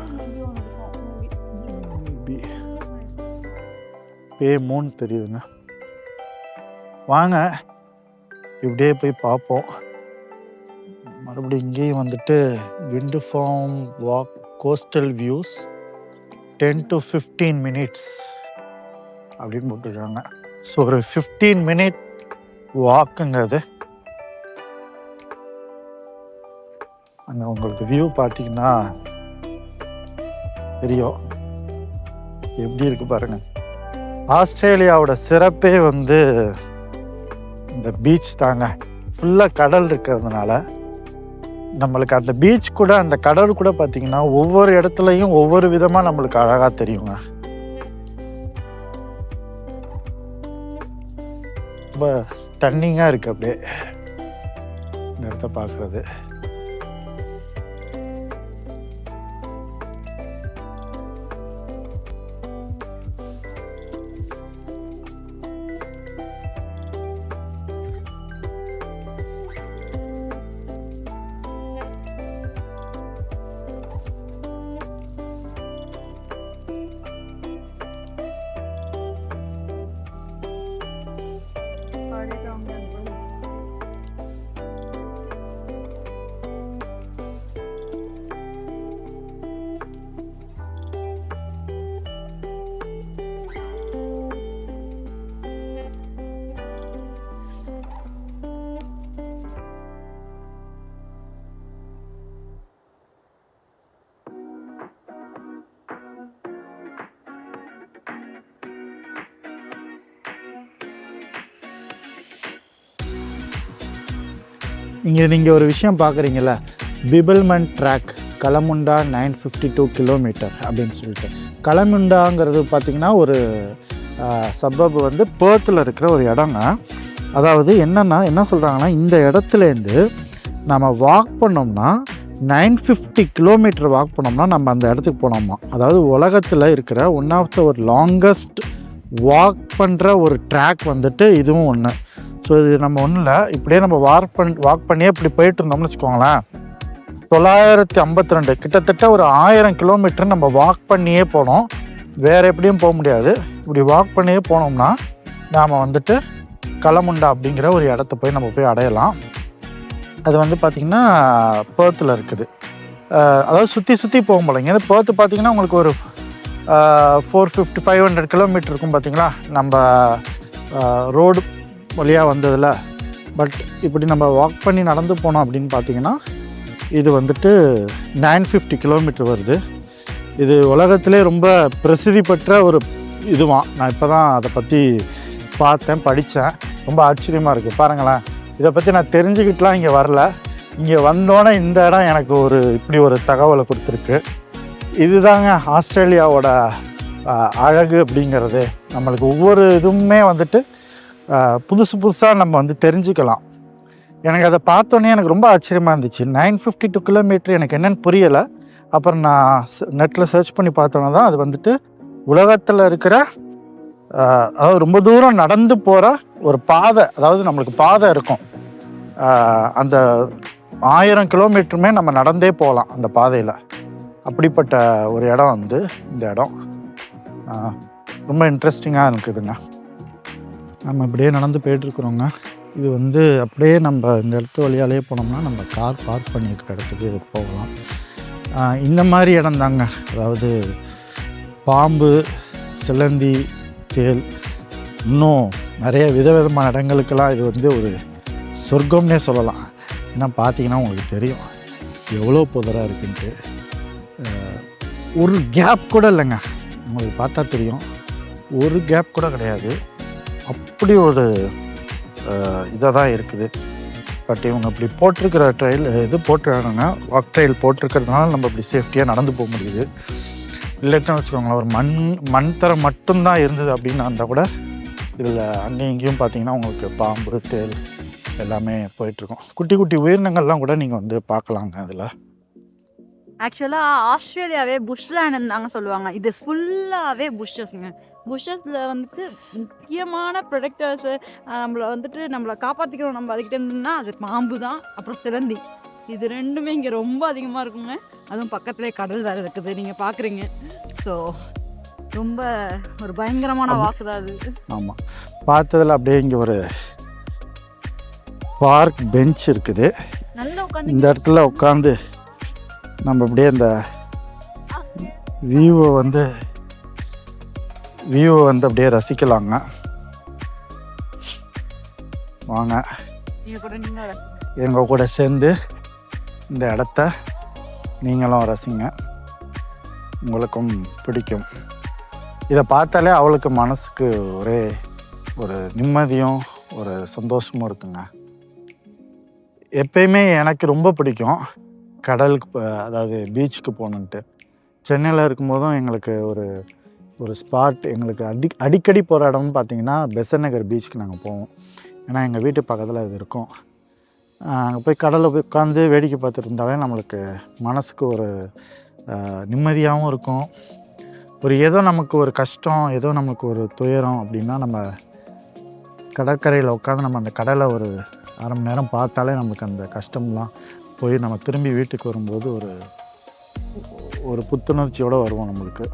Speaker 2: P3 தெரியுதுங்க. வாங்க இப்படியே போய் பார்ப்போம். மறுபடியும் இங்கேயும் வந்துட்டு wind farm walk coastal views 10 to 15 minutes அப்படின்னு போட்டுருக்காங்க. ஸோ ஒரு 15 minute வாக்குங்க அது. அங்கே உங்களுக்கு வியூ பார்த்தீங்கன்னா தெரியும் எப்படி இருக்கு பாருங்க. ஆஸ்திரேலியாவோட சிறப்பே வந்து இந்த பீச் தாங்க. ஃபுல்லாக கடல் இருக்கிறதுனால நம்மளுக்கு அந்த பீச் கூட அந்த கடல் கூட பார்த்தீங்கன்னா ஒவ்வொரு இடத்துலையும் ஒவ்வொரு விதமாக நம்மளுக்கு அழகாக தெரியுங்க. ரொம்ப ஸ்டன்னிங்காக இருக்குது அப்படியே இந்த இடத்த பார்க்குறது. இங்கே நீங்கள் ஒரு விஷயம் பார்க்குறீங்கள, பிபிள்மன் ட்ராக் கலமுண்டா 952 கிலோமீட்டர் அப்படின்னு சொல்லிட்டு. கலமுண்டாங்கிறது பார்த்திங்கன்னா ஒரு சப்பப் வந்து பேர்த்தில் இருக்கிற ஒரு இடங்க. அதாவது என்ன சொல்கிறாங்கன்னா, இந்த இடத்துலேருந்து நம்ம வாக் பண்ணோம்னா 950 கிலோமீட்டர் வாக் பண்ணோம்னா நம்ம அந்த இடத்துக்கு போனோமா. அதாவது உலகத்தில் இருக்கிற ஒன் ஆஃப் த ஒரு லாங்கஸ்ட் வாக் பண்ணுற ஒரு ட்ராக் வந்துட்டு இதுவும் ஒன்று. ஸோ இது நம்ம ஒன்றும் இல்லை, இப்படியே நம்ம வாக் பண்ணியே இப்படி போயிட்டு இருந்தோம்னு வச்சுக்கோங்களேன், 952 கிட்டத்தட்ட ஒரு 1000 கிலோமீட்டர் நம்ம வாக் பண்ணியே போனோம். வேறு எப்படியும் போக முடியாது. இப்படி வாக் பண்ணியே போனோம்னா நாம் வந்துட்டு கலமுண்டா அப்படிங்கிற ஒரு இடத்த நம்ம போய் அடையலாம். அது வந்து பார்த்திங்கன்னா பேர்த்தில் இருக்குது. அதாவது சுற்றி போகும் போல. இங்கே பேர்த்து பார்த்திங்கன்னா உங்களுக்கு ஒரு 450-500 கிலோமீட்டர் இருக்கும் பார்த்திங்களா நம்ம ரோடு வழியாக வந்ததில். பட் இப்படி நம்ம வாக் பண்ணி நடந்து போனோம் அப்படின்னு பார்த்திங்கன்னா இது வந்துட்டு 950 கிலோமீட்டர் வருது. இது உலகத்திலே ரொம்ப பிரசித்தி பெற்ற ஒரு இதுவான். நான் இப்போ தான் அதை பற்றி பார்த்தேன், படித்தேன். ரொம்ப ஆச்சரியமாக இருக்குது. பாருங்களேன், இதை பற்றி நான் தெரிஞ்சுக்கிட்டுலாம் இங்கே வரல. இங்கே வந்தோன்னே இந்த இடம் எனக்கு இப்படி ஒரு தகவலை கொடுத்துருக்கு. இதுதாங்க ஆஸ்திரேலியாவோட அழகு அப்படிங்கிறது. நம்மளுக்கு ஒவ்வொரு இதுவுமே வந்துட்டு புதுசாக நம்ம வந்து தெரிஞ்சுக்கலாம். எனக்கு அதை பார்த்தோன்னே எனக்கு ரொம்ப ஆச்சரியமாக இருந்துச்சு. 952 கிலோமீட்டர் எனக்கு என்னென்னு புரியலை. அப்புறம் நான் நெட்டில் சர்ச் பண்ணி பார்த்தோன்னா தான் அது வந்துட்டு உலகத்தில் இருக்கிற அதாவது ரொம்ப தூரம் நடந்து போகிற ஒரு பாதை. அதாவது நம்மளுக்கு பாதை இருக்கும், அந்த 1000 கிலோமீட்டருமே நம்ம நடந்தே போகலாம் அந்த பாதையில். அப்படிப்பட்ட ஒரு இடம் வந்து இந்த இடம் ரொம்ப இன்ட்ரெஸ்டிங்காக இருக்குதுங்க. நம்ம இப்படியே நடந்து போயிட்டுருக்குறோங்க. இது வந்து அப்படியே நம்ம இந்த இடத்து வழியாலே போனோம்னா நம்ம கார் பார்க் பண்ணியிருக்கிற இடத்துக்கு போகலாம். இந்த மாதிரி இடம் தாங்க. அதாவது பாம்பு, சிலந்தி, தேல், இன்னும் நிறைய விதவிதமான இடங்களுக்கெல்லாம் இது வந்து ஒரு சொர்க்கம்னே சொல்லலாம். ஏன்னா பார்த்தீங்கன்னா உங்களுக்கு தெரியும் எவ்வளோ புதராக இருக்குன்ட்டு. ஒரு கேப் கூட இல்லைங்க, உங்களுக்கு பார்த்தா தெரியும். ஒரு கேப் கூட கிடையாது. அப்படி ஒரு இதாக தான் இருக்குது. பட் இவங்க இப்படி போட்டிருக்கிற போட்டுருக்காங்க, வாக் ட்ரெயில் போட்டிருக்கிறதுனால நம்ம இப்படி சேஃப்டியாக நடந்து போக முடியுது. இல்லைன்னு வச்சுக்கோங்களேன், ஒரு மண் தரம் மட்டும்தான் இருந்தது அப்படின்னா இருந்தால் கூட இதில் அங்கேயும் இங்கேயும் பார்த்தீங்கன்னா உங்களுக்கு பாம்பு, தேல் எல்லாமே போயிட்டுருக்கோம். குட்டி குட்டி உயிரினங்கள்லாம் கூட நீங்கள் வந்து பார்க்கலாங்க. அதில்
Speaker 3: ஆக்சுவலாக ஆஸ்திரேலியாவே புஷ்லேண்டுன்னு தாங்க சொல்லுவாங்க. இது ஃபுல்லாகவே புஷ்ஷஸ்ங்க. புஷ்ஷஸில் வந்துட்டு முக்கியமான ப்ரொடெக்டர்ஸு நம்மளை காப்பாற்றிக்கணும் நம்ம அதுக்கிட்ட இருந்தோம்னா அது பாம்பு தான், அப்புறம் சிலந்தி. இது ரெண்டுமே இங்கே ரொம்ப அதிகமாக இருக்குங்க. அதுவும் பக்கத்துலேயே கடல் வேறு இருக்குது, நீங்கள் பார்க்குறீங்க. ஸோ ரொம்ப ஒரு பயங்கரமான வாக்கு தான் அது.
Speaker 2: ஆமாம், பார்த்ததில் அப்படியே இங்கே ஒரு பார்க் பெஞ்ச் இருக்குது.
Speaker 3: நல்லா உட்காந்து
Speaker 2: இந்த இடத்துல உட்காந்து நம்ம அப்படியே இந்த வியூவை வந்து அப்படியே ரசிக்கலாங்க. வாங்க எங்கள் கூட சேர்ந்து இந்த இடத்த நீங்களும் ரசிங்க, உங்களுக்கும் பிடிக்கும். இதை பார்த்தாலே அவளுக்கு மனசுக்கு ஒரே ஒரு நிம்மதியும் ஒரு சந்தோஷமும் இருக்குங்க. எப்பயுமே எனக்கு ரொம்ப பிடிக்கும் கடலுக்கு, அதாவது பீச்சுக்கு போகணுன்ட்டு. சென்னையில் இருக்கும்போதும் எங்களுக்கு ஒரு ஸ்பாட், எங்களுக்கு அடிக்கடி போகிற இடம்னு பார்த்திங்கன்னா பெசன்ட் நகர் பீச்சுக்கு நாங்கள் போவோம். ஏன்னா எங்கள் வீட்டு பக்கத்தில் அது இருக்கும். அங்கே போய் கடலில் போய் உட்காந்து வேடிக்கை பார்த்துட்டு இருந்தாலே நம்மளுக்கு மனசுக்கு ஒரு நிம்மதியாகவும் இருக்கும். ஏதோ நமக்கு ஒரு கஷ்டம், ஏதோ நமக்கு ஒரு துயரம் அப்படின்னா நம்ம கடற்கரையில் உட்காந்து நம்ம அந்த கடலை ஒரு அரை மணி நேரம் பார்த்தாலே நமக்கு அந்த கஷ்டம்லாம் போய் நம்ம திரும்பி வீட்டுக்கு வரும்போது ஒரு புத்துணர்ச்சியோடு வருவோம் நம்மளுக்கு.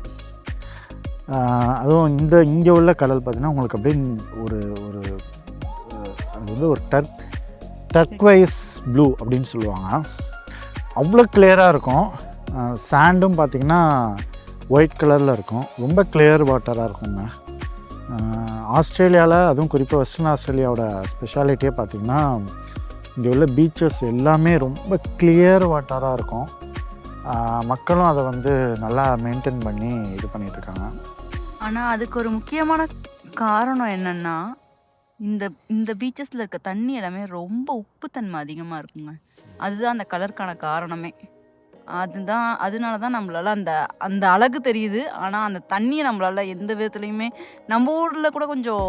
Speaker 2: அதுவும் இங்கே உள்ள கடல் பார்த்திங்கன்னா உங்களுக்கு அப்படியே அது வந்து ஒரு டர்க்வைஸ் ப்ளூ அப்படின்னு சொல்லுவாங்க. அவ்வளோ கிளியராக இருக்கும். சாண்டும் பார்த்திங்கன்னா ஒயிட் கலரில் இருக்கும். ரொம்ப கிளியர் வாட்டராக இருக்குங்க. ஆஸ்திரேலியாவில், அதுவும் குறிப்பாக வெஸ்டர்ன் ஆஸ்திரேலியாவோட ஸ்பெஷாலிட்டியே பார்த்திங்கன்னா இங்கே உள்ள பீச்சஸ் எல்லாமே ரொம்ப கிளியர் வாட்டராக இருக்கும். மக்களும் அதை வந்து நல்லா மெயின்டைன் பண்ணி இது பண்ணிகிட்ருக்காங்க.
Speaker 3: ஆனால் அதுக்கு ஒரு முக்கியமான காரணம் என்னென்னா, இந்த இந்த பீச்சஸில் இருக்க தண்ணி எல்லாமே ரொம்ப உப்புத்தன்மை அதிகமாக இருக்குங்க. அதுதான் அந்த கலருக்கான காரணமே. அதனால தான் நம்மளால அந்த அந்த அழகு தெரியுது. ஆனால் அந்த தண்ணியை நம்மளால எந்த விதத்துலையுமே நம்ம ஊரில் கூட கொஞ்சம்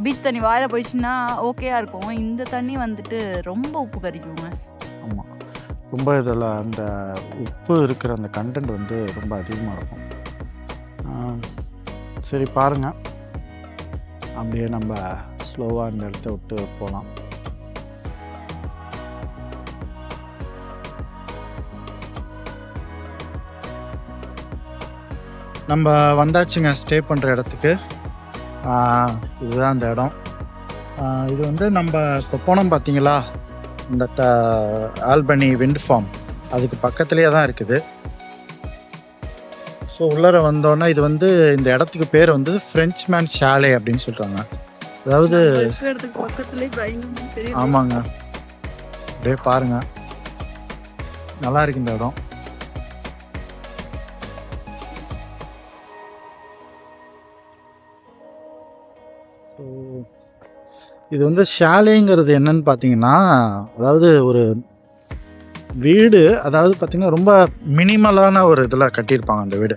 Speaker 3: பீச் தண்ணி வாயில போயிடுச்சுன்னா ஓகேயா இருக்கும். இந்த தண்ணி வந்துட்டு ரொம்ப உப்பு கரிக்குங்க.
Speaker 1: ஆமாம், ரொம்ப இதில் அந்த உப்பு இருக்கிற அந்த கண்டென்ட் வந்து ரொம்ப அதிகமாக இருக்கும். சரி பாருங்கள், அப்படியே நம்ம ஸ்லோவாக அந்த இடத்த விட்டு போகலாம்.
Speaker 2: நம்ம வந்தாச்சுங்க ஸ்டே பண்ணுற இடத்துக்கு. இதுதான் அந்த இடம். இது வந்து நம்ம இப்போ போனோம் பார்த்தீங்களா, இந்த ஆல்பனி விண்ட் ஃபார்ம், அதுக்கு பக்கத்துலேயே தான் இருக்குது. ஸோ உள்ளர வந்தோன்னா இது வந்து இந்த இடத்துக்கு பேர் வந்து ஃப்ரெஞ்ச்மேன் ஷாலே அப்படின்னு சொல்கிறாங்க. அதாவது ஆமாங்க, அப்படியே பாருங்க, நல்லா இருக்கு இந்த இடம். இது வந்து ஷாலேங்கிறது என்னன்னு பார்த்தீங்கன்னா, அதாவது ஒரு வீடு, அதாவது பார்த்தீங்கன்னா ரொம்ப மினிமலான ஒரு இதில் கட்டியிருப்பாங்க அந்த வீடு.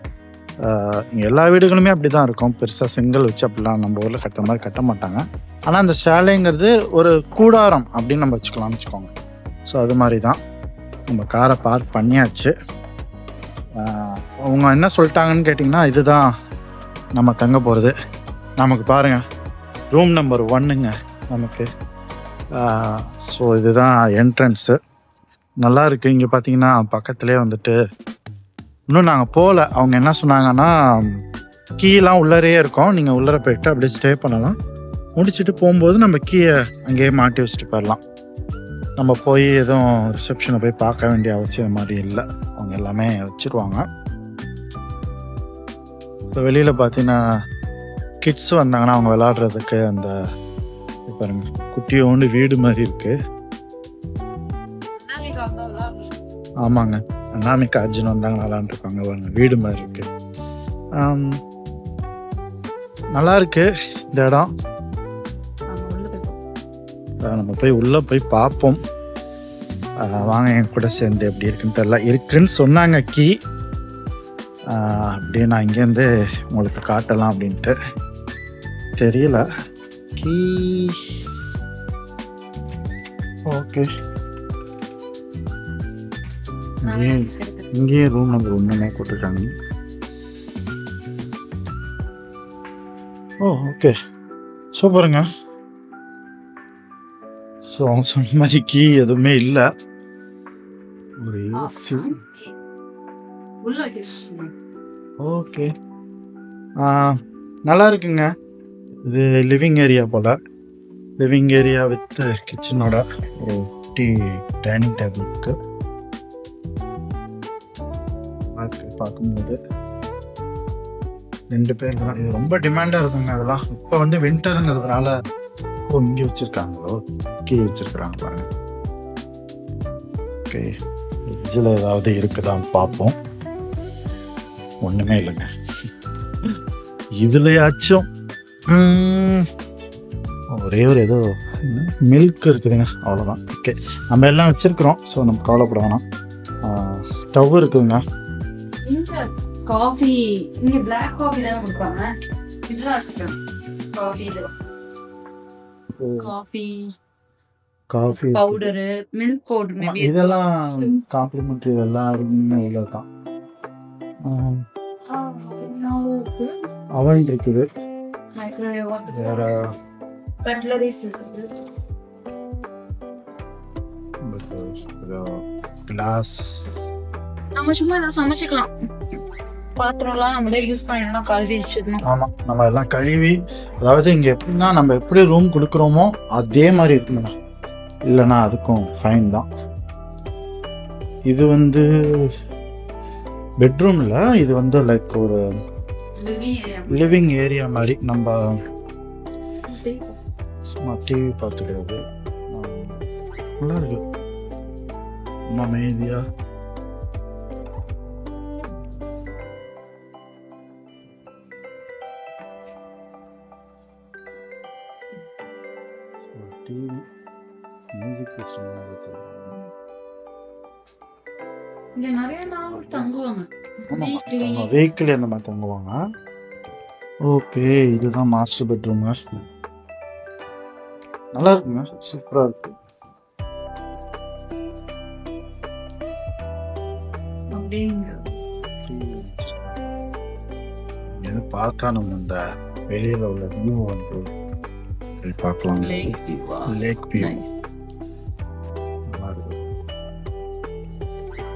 Speaker 2: எல்லா வீடுகளுமே அப்படி தான் இருக்கும், பெருசாக செங்கல் வச்சு அப்படிலாம் நம்ம ஊரில் கட்டுற மாதிரி கட்ட மாட்டாங்க. ஆனால் அந்த ஷாலேங்கிறது ஒரு கூடாரம் அப்படின்னு நம்ம வச்சுக்கலாம்னு வச்சுக்கோங்க. ஸோ அது மாதிரி தான். நம்ம காரை பார்க் பண்ணியாச்சு. அவங்க என்ன சொல்லிட்டாங்கன்னு கேட்டிங்கன்னா, இதுதான் நம்ம தங்க போகிறது. நமக்கு பாருங்கள், ரூம் நம்பர் 1ங்க நமக்கு. ஸோ இதுதான் என்ட்ரன்ஸு, நல்லா இருக்குது. இங்கே பார்த்தீங்கன்னா பக்கத்துலேயே வந்துட்டு இன்னும் நாங்கள் போகல. அவங்க என்ன சொன்னாங்கன்னா, கீலாம் உள்ளரையே இருக்கும், நீங்கள் உள்ளர போயிட்டு அப்படியே ஸ்டே பண்ணலாம். முடிச்சுட்டு போகும்போது நம்ம கீயை அங்கேயே மாட்டி வச்சுட்டு போயிடலாம். நம்ம போய் எதுவும் ரிசப்ஷனை போய் பார்க்க வேண்டிய அவசியம் மாதிரி இல்லை, அவங்க எல்லாமே வச்சுருவாங்க. இப்போ வெளியில் பார்த்தீங்கன்னா கிட்ஸ் வந்தாங்கன்னா அவங்க விளாடுறதுக்கு அந்த பாருங்க குட்டியோண்டு வீடு மாதிரி இருக்கு. ஆமாங்க, அனாமிகா அர்ஜுன் வந்தாங்க விளாண்டுருக்காங்க பாருங்க, வீடு மாதிரி இருக்கு. நல்லா இருக்கு இந்த இடம். நம்ம போய் உள்ளே போய் பார்ப்போம். வாங்க என் கூட சேர்ந்து எப்படி இருக்குன்னு தெரியல. இருக்குன்னு சொன்னாங்க கீ, அப்படியே நான் இங்கேருந்து உங்களுக்கு காட்டலாம் அப்படின்ட்டு. தெரியல கீ. ஓகே, இங்கேயே ரூம் நம்பர் 1 போட்டிருக்காங்க. ஓ ஓகே, சூப்பருங்க. ஸோ அவங்க சொன்ன மாதிரி கீ எதுவுமே இல்லை. ஒரு ஏசி. ஓகே, நல்லா இருக்குங்க. இது லிவிங் ஏரியா போல். லிவிங் ஏரியா வித் கிச்சனோட ஒரு டீ டைனிங் டேபிள் இருக்கு. பார்க்கும்போது 2 பேர் தான். இது ரொம்ப டிமாண்டாக இருக்குங்க அதெல்லாம். இப்போ வந்து வின்டருங்கிறதுனால இங்கே வச்சுருக்காங்களோ, கீழே வச்சுருக்குறாங்க பாருங்க. ஓகே, ஃப்ரிட்ஜில் ஏதாவது இருக்குதான்னு பார்ப்போம். ஒன்றுமே இல்லைங்க. இதுலையாச்சும் ஒரே ஒரு ஏதோ மில்க் இருக்குதுங்க, அவ்வளோதான். ஓகே, நம்ம எல்லாம் வச்சுருக்குறோம், ஸோ நம்ம கவலைப்பட வேணாம். ஸ்டவ் இருக்குதுங்க.
Speaker 3: காஃபி இங்கே பிளாக் காஃபி தானே கொடுப்பாங்க. இதுதான் காஃபி பவுடரு, மில்க் பவுடர்,
Speaker 2: இதெல்லாம் காம்ப்ளிமெண்ட்ரி எல்லாருமே தான். அவன் இருக்குது, வேற
Speaker 3: கட்லரிஸ்,
Speaker 2: கிளாஸ்.
Speaker 3: நம்ம சும்மா இதை சமைச்சிக்கலாம். பாத்திரம்லாம் நம்மளே யூஸ் பண்ணிடலாம், கழுவி வச்சிடணும்.
Speaker 2: ஆமாம், நம்ம எல்லாம் கழுவி, அதாவது இங்கே எப்படின்னா நம்ம எப்படி ரூம் கொடுக்குறோமோ அதே மாதிரி இருக்குங்கண்ணா, இல்லைன்னா அதுக்கும் ஃபைன் தான். இது வந்து பெட்ரூமில், இது வந்து லைக் ஒரு லிவிங் ஏரியா மாதிரி. நம்ம சும்மா டிவி பார்த்துக்கிறது நல்லா இருக்கு, ரொம்ப அமைதியாக.
Speaker 1: டிவி, மியூசிக் சிஸ்டம்லாம் வச்சுருக்காங்க.
Speaker 3: இங்க நிறைய நாள் தங்குவாங்க.
Speaker 2: ஆமாம், வெஹிக்கிள் அந்த மாதிரி தங்குவாங்க. ஓகே, இதுதான் மாஸ்டர் பெட்ரூமு. நல்லா இருக்குங்க, சூப்பராக இருக்கு. இது பார்த்தா நம்ம இந்த வெளியில் உள்ள வியூ வந்து இப்படி பார்க்கலாம். லேக் வியூ நல்லா இருக்கு.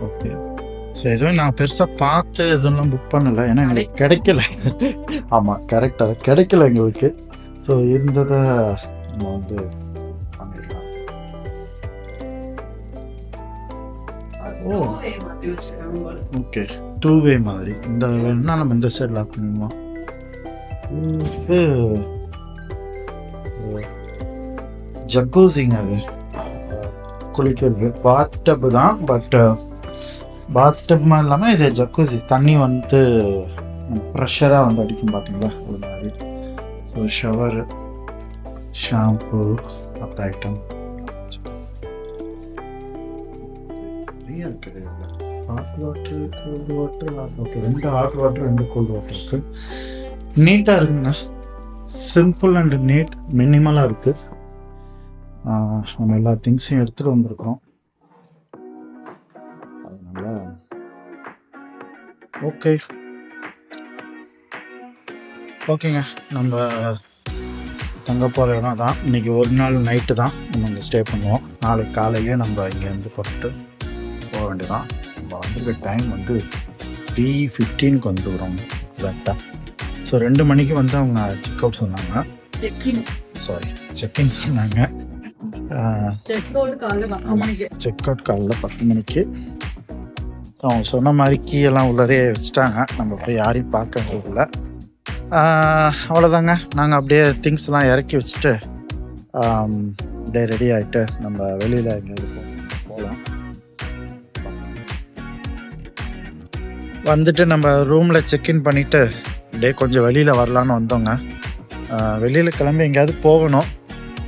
Speaker 2: ஓகே, ஸோ எதுவும் நான் பெருசாக பார்த்து எதுவும் புக் பண்ணலை, ஏன்னா எங்களுக்கு கிடைக்கல. ஆமாம், கரெக்ட், அது கிடைக்கல எங்களுக்கு. ஸோ இருந்ததை நம்ம வந்து பண்ணிடலாம். ஓகே, 2-வே மாதிரி. இந்த வேணா நம்ம இந்த சைட் லாக் பண்ணுமா? ஜக்கூசிங்க, அது குளிக்கிறது பாத் டப் தான், பட் பாத் டப்மா இல்லாமல் இது ஜக்கூசி. தண்ணி வந்து ப்ரெஷராக வந்து அடிக்கும் பார்த்தீங்களா, அது மாதிரி. ஸோ ஷவர், ஷாம்பு, மற்ற ஐட்டம் நிறைய இருக்குது. Hot water, cold water. Okay, 2 hot water 2 cold water இருக்குது. நீட்டாக இருக்குங்க, சிம்பிள் அண்ட் நீட், மினிமலாக இருக்குது. நம்ம எல்லா திங்ஸையும் எடுத்துகிட்டு வந்திருக்கோம். அதனால ஓகேங்க, நம்ம தங்க போகிற இடம் தான். இன்றைக்கி ஒரு நாள் நைட்டு தான் நம்ம இங்கே ஸ்டே பண்ணுவோம். நாளைக்கு காலையிலே நம்ம இங்கேருந்து போட்டு போக வேண்டியதான். நம்ம வந்துருக்க டைம் வந்து 3:15 வந்துடுறோம் எக்ஸாக்டாக. ஸோ 2 மணிக்கு வந்து அவங்க செக் அவுட் சொன்னாங்க. செக்இன் சொன்னாங்க. செக் அவுட் காலைல 10 மணிக்கு. ஸோ அவங்க சொன்ன மாதிரி கீயெல்லாம் உள்ளதே வச்சுட்டாங்க. நம்ம போய் யாரையும் பார்க்கறதுக்குள்ள அவ்வளோதாங்க. நாங்கள் அப்படியே திங்ஸ்லாம் இறக்கி வச்சுட்டு அப்படியே ரெடி ஆகிட்டு நம்ம வெளியில் எங்கேயாவது போகலாம். வந்துட்டு நம்ம ரூமில் செக்இன் பண்ணிவிட்டு அப்படியே கொஞ்சம் வெளியில் வரலான்னு வந்தோங்க. வெளியில் கிளம்பி எங்கேயாவது போகணும்.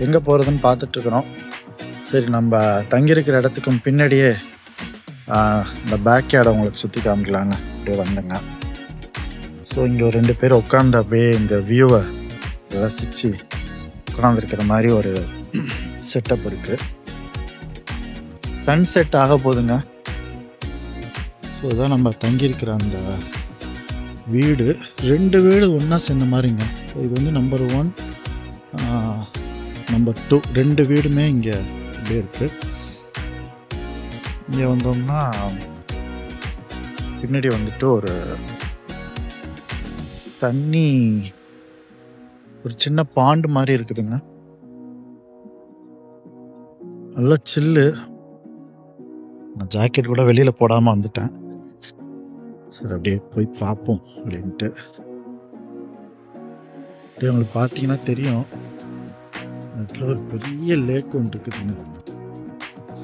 Speaker 2: எங்கே போகிறதுன்னு பார்த்துட்ருக்குறோம். சரி, நம்ம தங்கியிருக்கிற இடத்துக்கும் பின்னாடியே இந்த பேக் யார்டை உங்களுக்கு சுற்றி காமிக்கலாங்க. அப்படியே வந்துங்க. ஸோ இங்கே ஒரு 2 பேர் உட்காந்து அப்படியே இந்த வியூவை ரசித்து உட்காந்துருக்கிற மாதிரி ஒரு செட்டப் இருக்குது. சன்செட் ஆக போகுதுங்க. ஸோ இதான் நம்ம தங்கியிருக்கிற அந்த வீடு. 2 வீடு ஒன்றா சேர்ந்த மாதிரிங்க. இது வந்து நம்பர் 1, நம்பர் 2, 2 வீடுமே இங்கே அப்படியே இருக்குது. இங்கே வந்தோம்னா பின்னாடி வந்துட்டு ஒரு தண்ணி, ஒரு சின்ன பாண்டு மாதிரி இருக்குதுங்க. நல்லா சில்லு. நான் ஜாக்கெட் கூட வெளியில் போடாமல் வந்துட்டேன். சரி, அப்படியே போய் பார்ப்போம் அப்படின்ட்டு. அப்படியே உங்களுக்கு பார்த்தீங்கன்னா தெரியும், அதில் ஒரு பெரிய லேக் ஒன்று இருக்குதுங்க.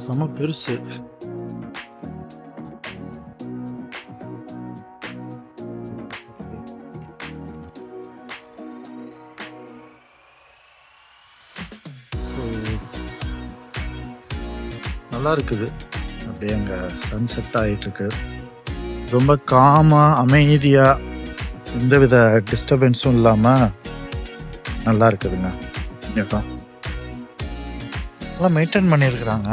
Speaker 2: செம பெருசு. நல்லா இருக்குது. அப்படியே அங்கே சன்செட் ஆகிட்டுருக்கு. ரொம்ப காமாக, அமைதியாக, எந்தவித டிஸ்டர்பன்ஸும் இல்லாமல் நல்லா இருக்குதுங்க. இடம் நல்லா மெயின்டைன் பண்ணியிருக்கிறாங்க.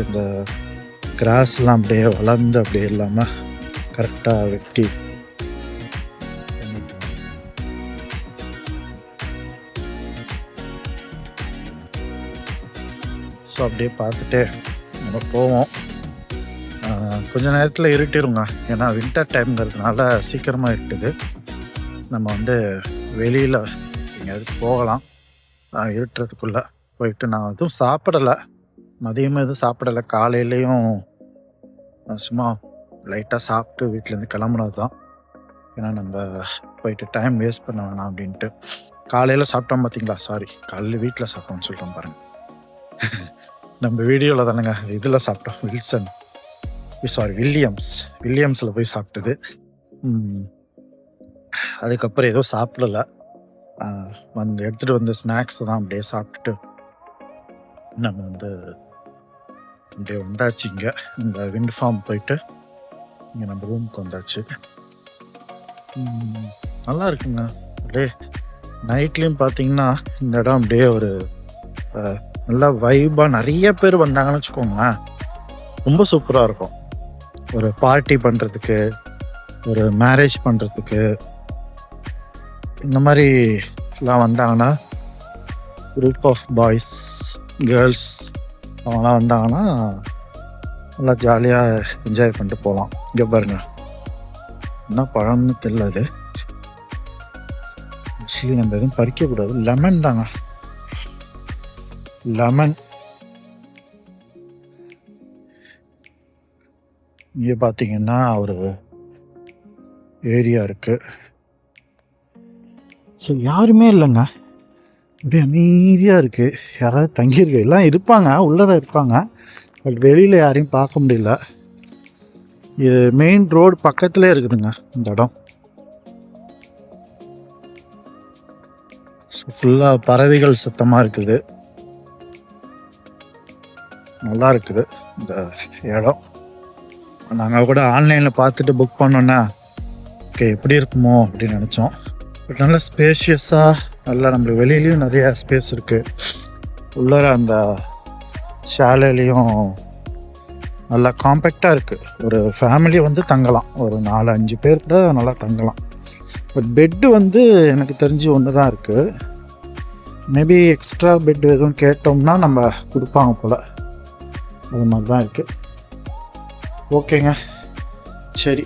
Speaker 2: இந்த கிராஸ்லாம் அப்படியே வளர்ந்து அப்படியே இல்லாமல் கரெக்டாக வெட்டி. ஸோ அப்படியே பார்த்துட்டு நம்ம போவோம். கொஞ்சம் நேரத்தில் இருட்டிடுங்க, ஏன்னா வின்டர் டைம்ங்கிறதுனால சீக்கிரமாக இருட்டுது. நம்ம வந்து வெளியில் எங்கேயாவது போகலாம். இருட்டுறதுக்குள்ளே போயிட்டு நான் எதுவும் சாப்பிடலை, மதியமும் எதுவும் சாப்பிடலை. காலையிலையும் சும்மா லைட்டாக சாப்பிட்டு வீட்டிலேருந்து கிளம்புனது தான். ஏன்னா நம்ம போயிட்டு டைம் வேஸ்ட் பண்ண வேணாம் அப்படின்ட்டு. காலையில் சாப்பிட்டோம் பார்த்தீங்களா, சாரி, காலையில் வீட்டில் சாப்பிட்டோம்னு சொல்லிட்டோம் பாருங்கள். நம்ம வீடியோவில் தானேங்க இதில் சாப்பிட்டோம், வில்லியம்ஸில் போய் சாப்பிட்டது. அதுக்கப்புறம் ஏதோ சாப்பிடலை, வந்து எடுத்துகிட்டு வந்த ஸ்நாக்ஸ் தான் அப்படியே சாப்பிட்டுட்டு நம்ம வந்து அப்படியே வந்தாச்சு. இங்கே இந்த விண்ட் ஃபார்ம் போயிட்டு இங்கே நம்ம ரூமுக்கு வந்தாச்சு. நல்லா இருக்குங்க. அப்படியே நைட்லேயும் பார்த்தீங்கன்னா இந்த இடம் அப்படியே ஒரு நல்லா வைபாக நிறைய பேர் வந்தாங்கன்னு வச்சுக்கோங்களேன், ரொம்ப சூப்பராக இருக்கும். ஒரு பார்ட்டி பண்ணுறதுக்கு, ஒரு மேரேஜ் பண்ணுறதுக்கு, இந்த மாதிரிலாம் வந்தாங்கன்னா குரூப் ஆஃப் பாய்ஸ் கேர்ள்ஸ் அவங்களாம் வந்தாங்கன்னா நல்லா ஜாலியாக என்ஜாய் பண்ணிட்டு போகலாம். இங்கே பாருங்க, என்ன பழம்னு தெரியல. அது ஆக்சுவலி நம்ம எதுவும் பறிக்கக்கூடாது. லெமன் தாங்க, லெமன். இங்கே பார்த்தீங்கன்னா ஒரு ஏரியா இருக்குது. ஸோ யாருமே இல்லைங்க, அப்படியே அமைதியாக இருக்குது. யாராவது தங்கியிருக்கு எல்லாம் இருப்பாங்க, உள்ளே இருப்பாங்க, பட் வெளியில் யாரையும் பார்க்க முடியல. இது மெயின் ரோடு பக்கத்துலேயே இருக்குதுங்க இந்த இடம். ஸோ ஃபுல்லாக பறவைகள் சத்தமாக இருக்குது, நல்லா இருக்குது இந்த இடம். நாங்கள் கூட ஆன்லைனில் பார்த்துட்டு புக் பண்ணோன்னா ஓகே எப்படி இருக்குமோ அப்படின்னு நினச்சோம். பட் நல்லா ஸ்பேஷியஸாக, நல்லா நம்மளுக்கு வெளியிலையும் நிறைய ஸ்பேஸ் இருக்குது. உள்ளார அந்த ஷாலையிலையும் நல்லா காம்பேக்டாக இருக்குது. ஒரு ஃபேமிலி வந்து தங்கலாம், ஒரு 4-5 பேர் கூட நல்லா தங்கலாம். பட் பெட்டு வந்து எனக்கு தெரிஞ்சு ஒன்று தான் இருக்குது. மேபி எக்ஸ்ட்ரா பெட்டு எதுவும் கேட்டோம்னா நம்ம கொடுப்பாங்க போல், அது மாதிரி தான் இருக்குது. ஓகேங்க, சரி,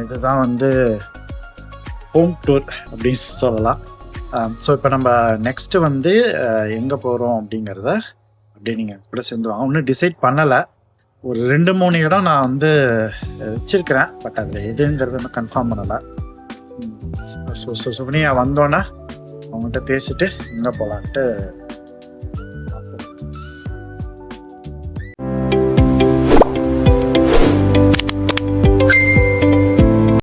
Speaker 2: இதுதான் வந்து ஹோம் டூர் அப்படின்னு சொல்லலாம். ஸோ இப்போ நம்ம நெக்ஸ்ட்டு வந்து எங்கே போகிறோம் அப்படிங்கிறத அப்படியே நீங்கள் கூட சேர்ந்து வாங்க. ஒன்றும் டிசைட் பண்ணலை, ஒரு 2-3 இடம் நான் வந்து வச்சுருக்கிறேன், பட் அதில் எதுங்கிறது வந்து கன்ஃபார்ம் பண்ணலை. ஸோ சுகன்யா வந்தோன்னே அவங்கள்ட்ட பேசிட்டு எங்கே போகலான்ட்டு